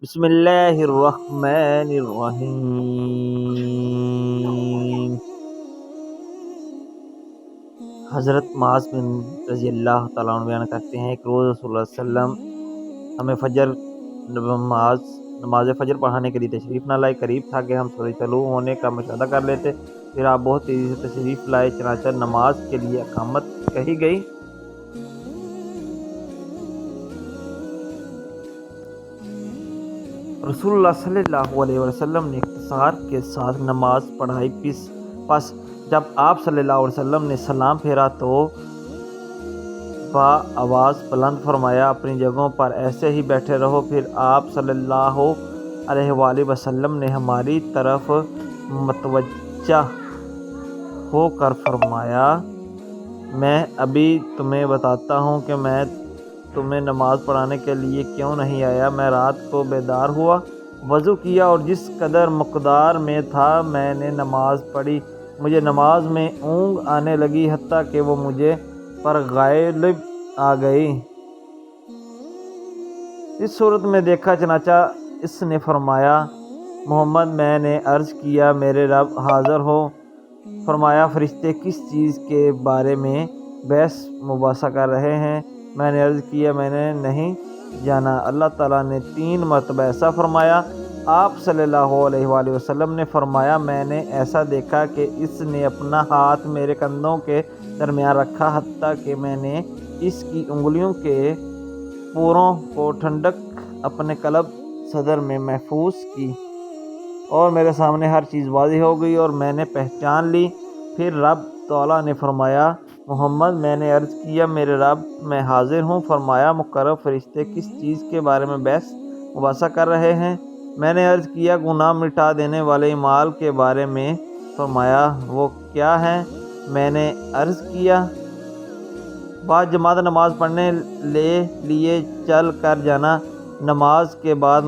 بسم اللہ الرحمن الرحیم۔ حضرت معاذ بن رضی اللہ تعالیٰ عنہ بیان کرتے ہیں، ایک روز رسول اللہ صلی اللہ علیہ وسلم ہمیں نماز فجر پڑھانے کے لیے تشریف نہ لائے۔ قریب تھا کہ ہم سورج طلوع ہونے کا مشاہدہ کر لیتے، پھر آپ بہت تیزی سے تشریف لائے، چنانچہ نماز کے لیے اقامت کہی گئی۔ رسول اللہ صلی اللہ علیہ وسلم نے اختصار کے ساتھ نماز پڑھائی۔ پس جب آپ صلی اللہ علیہ وسلم نے سلام پھیرا تو با آواز بلند فرمایا، اپنی جگہوں پر ایسے ہی بیٹھے رہو۔ پھر آپ صلی اللہ علیہ وآلہ وسلم نے ہماری طرف متوجہ ہو کر فرمایا، میں ابھی تمہیں بتاتا ہوں کہ میں تمہیں نماز پڑھانے کے لیے کیوں نہیں آیا۔ میں رات کو بیدار ہوا، وضو کیا اور جس قدر مقدار میں تھا میں نے نماز پڑھی۔ مجھے نماز میں اونگ آنے لگی، حتیٰ کہ وہ مجھے پر غالب آ گئی۔ اس صورت میں دیکھا، چنانچہ اس نے فرمایا، محمد۔ میں نے عرض کیا، میرے رب حاضر ہو۔ فرمایا، فرشتے کس چیز کے بارے میں بحث مباحثہ کر رہے ہیں؟ میں نے عرض کیا، میں نے نہیں جانا۔ اللہ تعالیٰ نے 3 مرتبہ ایسا فرمایا۔ آپ صلی اللہ علیہ وآلہ وسلم نے فرمایا، میں نے ایسا دیکھا کہ اس نے اپنا ہاتھ میرے کندھوں کے درمیان رکھا، حتیٰ کہ میں نے اس کی انگلیوں کے پوروں کو ٹھنڈک اپنے قلب صدر میں محفوظ کی، اور میرے سامنے ہر چیز واضح ہو گئی اور میں نے پہچان لی۔ پھر رب تعالیٰ نے فرمایا، محمد۔ میں نے عرض کیا، میرے رب میں حاضر ہوں۔ فرمایا، مقرب فرشتے کس چیز کے بارے میں بحث مباحثہ کر رہے ہیں؟ میں نے عرض کیا، گناہ مٹا دینے والے اعمال کے بارے میں۔ فرمایا، وہ کیا ہے؟ میں نے عرض کیا، بعد جماعت نماز پڑھنے لیے چل کر جانا، نماز کے بعد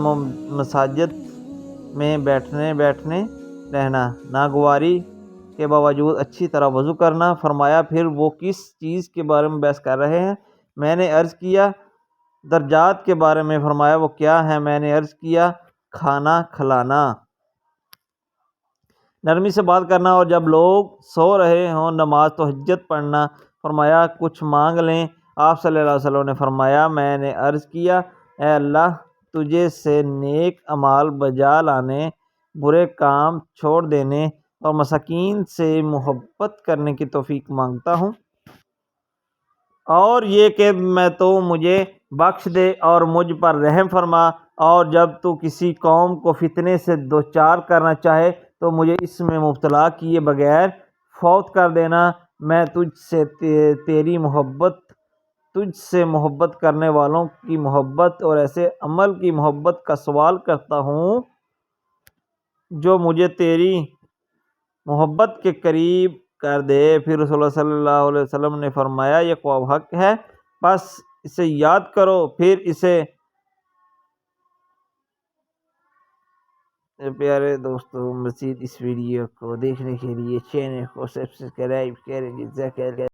مساجد میں بیٹھنے رہنا، ناگواری کے باوجود اچھی طرح وضو کرنا۔ فرمایا، پھر وہ کس چیز کے بارے میں بحث کر رہے ہیں؟ میں نے عرض کیا، درجات کے بارے میں۔ فرمایا، وہ کیا ہے؟ میں نے عرض کیا، کھانا کھلانا، نرمی سے بات کرنا، اور جب لوگ سو رہے ہوں نماز تہجد پڑھنا۔ فرمایا، کچھ مانگ لیں۔ آپ صلی اللہ علیہ وسلم نے فرمایا، میں نے عرض کیا، اے اللہ، تجھے سے نیک اعمال بجا لانے، برے کام چھوڑ دینے اور مساکین سے محبت کرنے کی توفیق مانگتا ہوں، اور یہ کہ میں تو مجھے بخش دے اور مجھ پر رحم فرما، اور جب تو کسی قوم کو فتنے سے دوچار کرنا چاہے تو مجھے اس میں مبتلا کیے بغیر فوت کر دینا۔ میں تجھ سے محبت کرنے والوں کی محبت اور ایسے عمل کی محبت کا سوال کرتا ہوں جو مجھے تیری محبت کے قریب کر دے۔ پھر رسول اللہ صلی اللہ علیہ وسلم نے فرمایا، یہ خواب حق ہے، بس اسے یاد کرو۔ پھر اسے پیارے دوستو، مزید اس ویڈیو کو دیکھنے کے لیے چینل کو سبسکرائب کریں۔ جزاک اللہ۔